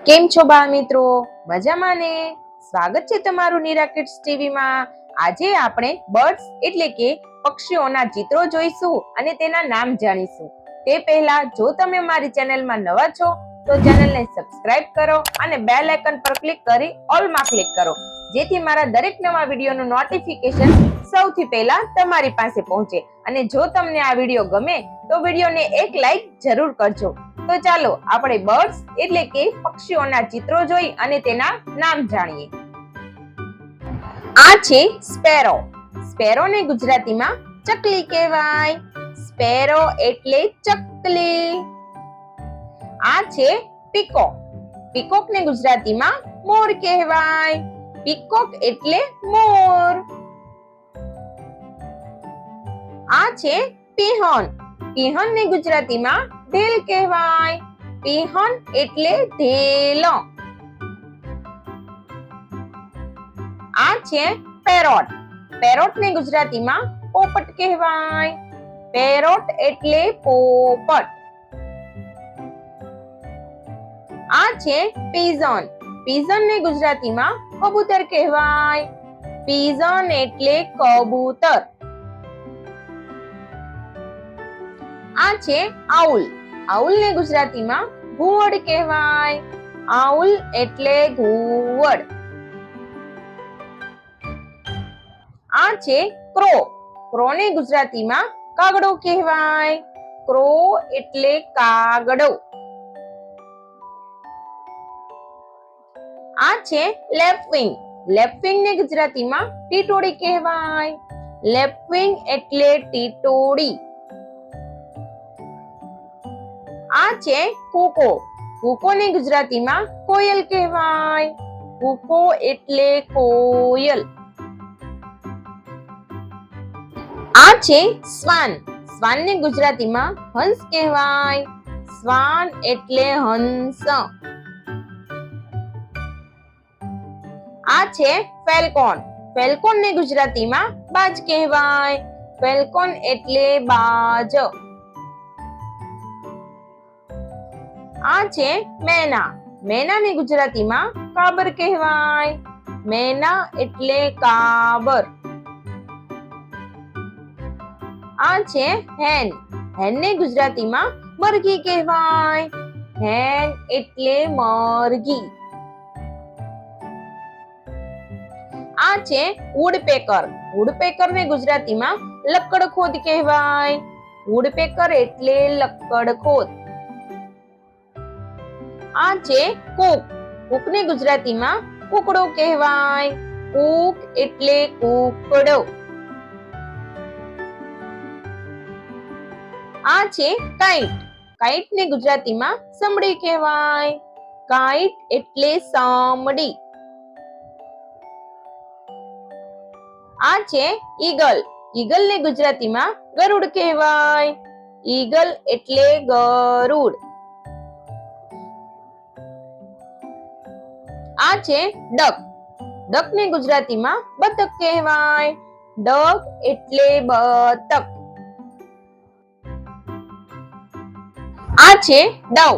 કેમ છો બાળ મિત્રો? મજામાં ને? સ્વાગત છે તમારું નિરા કિડ્સ ટીવી માં. આજે આપણે બર્ડ્સ એટલે કે પક્ષીઓના ચિત્રો જોઈશું અને તેના નામ જાણીશું. તે પહેલા જો તમે મારી ચેનલમાં નવા છો તો ચેનલને સબસ્ક્રાઇબ કરો અને બેલ આઇકન પર ક્લિક કરી ઓલ માં ક્લિક કરો, જેથી મારા દરેક નવા વિડીયોનું નોટિફિકેશન સૌથી પહેલા તમારી પાસે પહોંચે. અને જો તમને આ વિડીયો ગમે તો વિડીયોને એક લાઈક જરૂર કરજો. તો ચાલો આપણે બર્ડ્સ એટલે કે પક્ષીઓના ચિત્રો જોઈ અને તેના નામ જાણીએ. આ છે સ્પેરો. સ્પેરોને ગુજરાતીમાં ચકલી કહેવાય. સ્પેરો એટલે ચકલી. આ છે પીકોક. પીકોકને ગુજરાતીમાં મોર કહેવાય. પીકોક એટલે મોર. આ છે પીહન. પીહનને ગુજરાતીમાં ઢેલ કહેવાય. પીહન એટલે ઢેલ. આ છે પેરોટ. પેરોટને ગુજરાતીમાં પોપટ કહેવાય. પેરોટ એટલે પોપટ. આ છે પીઝન. પીઝનને ગુજરાતીમાં કબૂતર કહેવાય. પીઝન એટલે કબૂતર. આ છે આઉલ. આઉલને ગુજરાતીમાં ઘુવડ કહેવાય. આઉલ એટલે ઘુવડ. આ છે ક્રો. ક્રોને ગુજરાતીમાં કાગડો કહેવાય. ક્રો એટલે કાગડો. આ છે લેપવિંગ. લેપવિંગને ગુજરાતીમાં ટીટોડી કહેવાય. લેપવિંગ એટલે ટીટોડી. આ છે કુકો. કુકોને ગુજરાતીમાં કોયલ કહેવાય. કુકો એટલે કોયલ. આ છે શ્વાન. શ્વાનને ગુજરાતીમાં હંસ કહેવાય. શ્વાન એટલે હંસ. આ છે ફેલ્કોન. ફેલ્કોનને ગુજરાતીમાં બાજ કહેવાય. ફેલ્કોન એટલે બાજ. આ છે મેના. મેનાને ગુજરાતીમાં કાબર કહેવાય. મેના એટલે કાબર. આ છે હેન. હેનને ગુજરાતીમાં મરઘી કહેવાય. હેન એટલે મરઘી. આ છે વુડપેકર. વુડપેકરને ગુજરાતીમાં લક્કડખોદ કહેવાય. વુડપેકર એટલે લક્કડખોદ. આ છે કૂક. કૂકને ગુજરાતીમાં કૂકડો કહેવાય. કૂક એટલે કૂકડો. આ છે કાઈટ. કાઈટને ગુજરાતીમાં સમડી કહેવાય. કાઈટ એટલે સમડી. આ છે ઈગલ. ઈગલને ગુજરાતીમાં ગરુડ કહેવાય. ઈગલ એટલે ગરુડ. આ છે ડક. ડકને ગુજરાતીમાં બતક કહેવાય. ડક એટલે બતક. આ છે ડવ.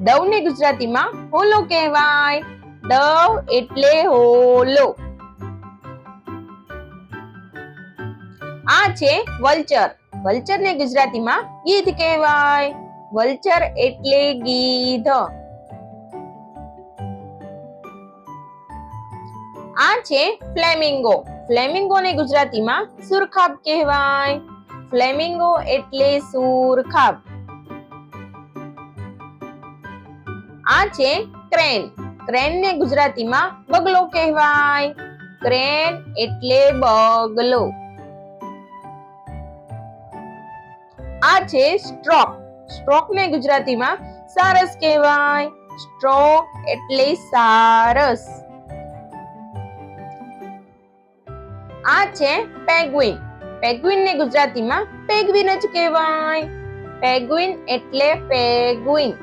ડવને ગુજરાતીમાં હોલો કહેવાય. ડવ એટલે હોલો. આ છે વલ્ચર. વલ્ચરને ગુજરાતીમાં ગીધ કહેવાય. વલ્ચર એટલે ગીધ. આ છે ફ્લેમિંગો. ફ્લેમિંગોને ગુજરાતીમાં સુરખાબ કહેવાય. ફ્લેમિંગો એટલે સુરખાબ. આ છે ક્રેન. ક્રેનને ગુજરાતીમાં બગલો કહેવાય. ક્રેન એટલે બગલો. આ છે સ્ટ્રોક. સ્ટ્રોકને ગુજરાતીમાં સારસ કહેવાય. સ્ટ્રોક એટલે સારસ. આ છે પેંગ્વિન. પેંગ્વિનને ગુજરાતીમાં પેંગ્વિન જ કહેવાય. પેંગ્વિન એટલે પેંગ્વિન.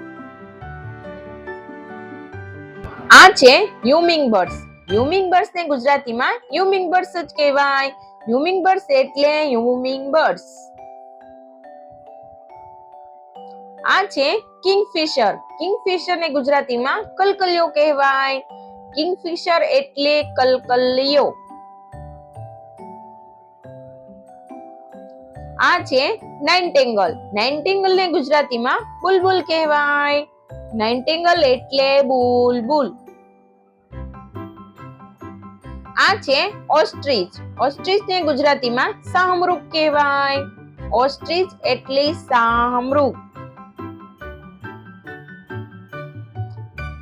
આ છે હ્યુમિંગ બર્ડ્સ. હ્યુમિંગ બર્ડ્સને ગુજરાતીમાં હ્યુમિંગ બર્ડ્સ જ કહેવાય. હ્યુમિંગ બર્ડ્સ એટલે હ્યુમિંગ બર્ડ્સ. આ છે કિંગફિશર. કિંગફિશર ને ગુજરાતીમાં કલકલિયો કહેવાય. કિંગફિશર એટલે કલકલિયો. આ છે નાઇન્ટેંગલ. નાઇન્ટેંગલ ને ગુજરાતીમાં બુલબુલ કહેવાય. નાઇન્ટેંગલ એટલે બુલબુલ. આ છે ઓસ્ટ્રીચ. ઓસ્ટ્રીચ ને ગુજરાતીમાં શાહમૃગ કહેવાય. ઓસ્ટ્રીચ એટલે શાહમૃગ.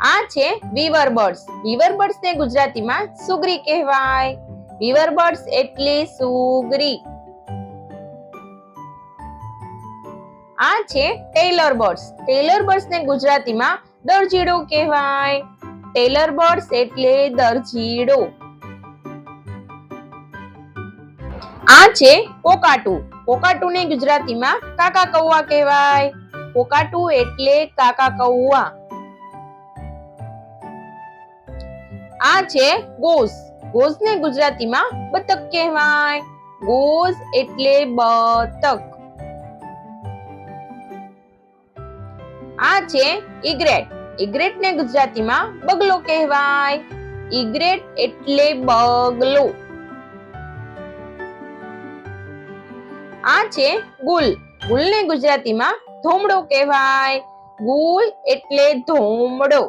આ છે વીવર બર્ડ્સ. વીવર બર્ડ્સ ને ગુજરાતીમાં સુગરી કહેવાય. વીવર બર્ડ્સ એટલે સુગરી. આ છે ટેલર બર્ડ્સ. ટેલર બર્ડ્સ ને ગુજરાતીમાં દરજીડો કહેવાય. ટેલર બર્ડ્સ એટલે દરજીડો. આ છે કોકાટુ. કોકાટુ ને ગુજરાતીમાં કાકા કૌવા કહેવાય. કોકાટુ એટલે કાકા કૌવા. આ છે ગોસ. ગોસ ને ગુજરાતીમાં બતક કહેવાય. ગોસ એટલે બતક. આ છે ઇગ્રેટ. ઇગ્રેટ ને ગુજરાતીમાં બગલો કહેવાય. ઇગ્રેટ એટલે બગલો. આ છે ગુલ. ગુલ ને ગુજરાતીમાં ધોમડો કહેવાય. ગુલ એટલે ધોમડો.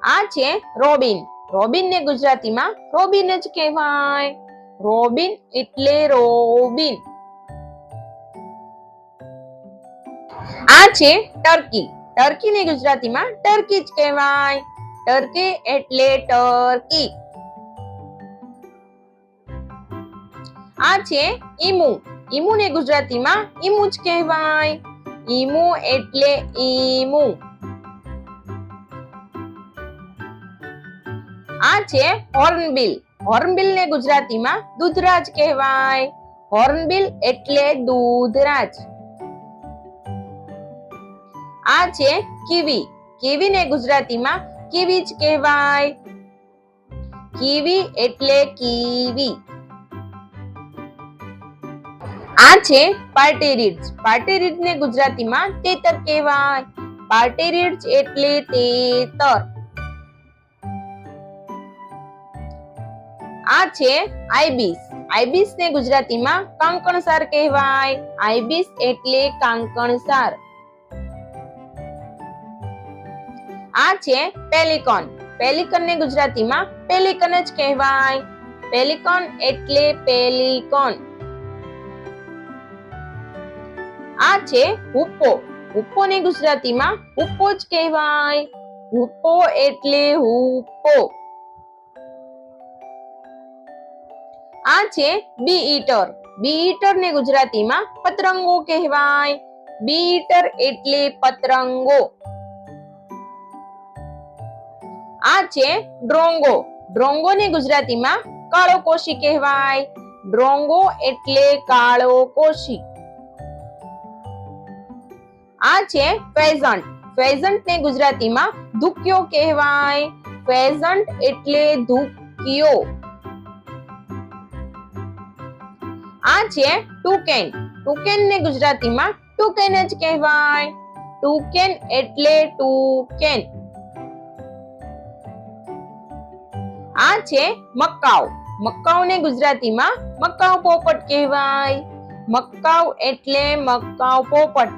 આ છે રોબિન. રોબિન ને ગુજરાતીમાં રોબિન જ કહેવાય. રોબિન એટલે રોબિન. આ છે ટર્કી. ટર્કી ને ગુજરાતીમાં ટર્કી જ કહેવાય. ટર્કી એટલે ટર્કી. આ છે ઈમુ. ઈમુ ને ગુજરાતીમાં ઈમુ જ કહેવાય. ઈમુ એટલે ઈમુ. આ છે હોર્નબિલ. હોર્નબિલ ને ગુજરાતીમાં દૂધરાજ કહેવાય. હોર્નબિલ એટલે દૂધરાજ. આ છે કીવી. કીવી ને ગુજરાતીમાં કીવી જ કહેવાય. કીવી એટલે કીવી. આ છે પાર્ટીરીડ્સ. પાર્ટીરીડ ને ગુજરાતીમાં તેતર કહેવાય. પાર્ટીરીડ્સ એટલે તેતર. આ છે આઈબીસ. આઈબીસ ને ગુજરાતીમાં કાંકણસાર કહેવાય. આઈબીસ એટલે કાંકણસાર. આ છે પેલિકન. પેલિકન ને ગુજરાતીમાં પેલિકન જ કહેવાય. પેલિકન એટલે પેલિકન. આ છે હુપ્પો. હુપ્પો ને ગુજરાતીમાં હુપ્પો જ કહેવાય. હુપ્પો એટલે હુપ્પો. આ છે બી ઈટર. બી ઈટર ને ગુજરાતીમાં પતરંગો કહેવાય. બી ઈટર એટલે પતરંગો. આ છે ડ્રોંગો. ડ્રોંગો ને ગુજરાતીમાં કાળો કોશી કહેવાય. ડ્રોંગો એટલે કાળો કોશી. આ છે ફેઝન્ટ. ફેઝન્ટ ને ગુજરાતીમાં ધુક્યો કહેવાય. ફેઝન્ટ એટલે ધુક્યો. આ છે ટુકેન. ટુકેન ને ગુજરાતીમાં ટુકેન જ કહેવાય. ટુકેન એટલે ટુકેન. આ છે મકાઉ. મકાઉ ને ગુજરાતીમાં મકાઉ પોપટ કહેવાય. મકાઉ એટલે મકાઉ પોપટ.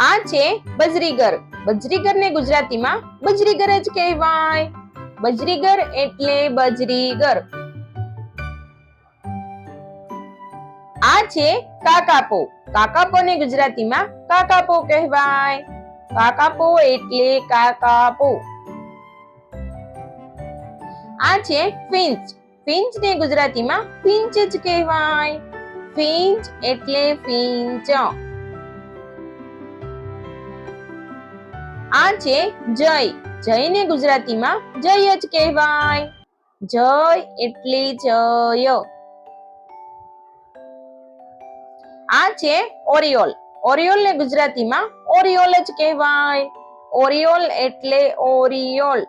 આ છે બજરીગર. બજરીગર ને ગુજરાતીમાં બજરીગર જ કહેવાય. બજરીગર એટલે બજરીગર. આ છે કાકાપો. કાકાપો ને ગુજરાતીમાં કાકાપો કહેવાય. કાકાપો એટલે કાકાપો. આ છે ફિંચ. ફિંચ ને ગુજરાતીમાં ફિંચ જ કહેવાય. ફિંચ એટલે ફિંચ. આ છે જય. જય ને ગુજરાતીમાં જય જ કહેવાય. જય એટલે જય. આ છે ઓરિયોલ. ઓરિયોલ ને ગુજરાતીમાં ઓરિયોલ જ કહેવાય. ઓરિયોલ એટલે ઓરિયોલ.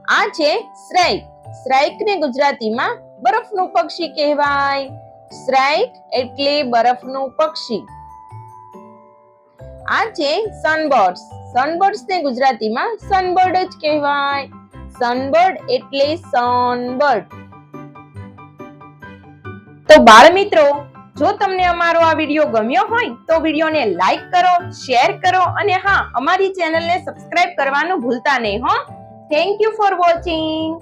આ છે શ્રાઇક. શ્રાઇક ને ગુજરાતીમાં બરફનું પક્ષી કહેવાય. સ્ટ્રાઇક એટલે બરફનું પક્ષી. આ છે સનબર્ડ્સ. સનબર્ડ્સ ને ગુજરાતીમાં સનબર્ડ જ કહેવાય. સનબર્ડ એટલે સનબર્ડ. તો બાળ મિત્રો, જો તમને અમારો આ વિડીયો ગમ્યો હોય તો વિડીયોને લાઈક કરો, શેર કરો અને હા, અમારી ચેનલને સબસ્ક્રાઇબ કરવાનું ભૂલતા નહીં હો. Thank you for watching.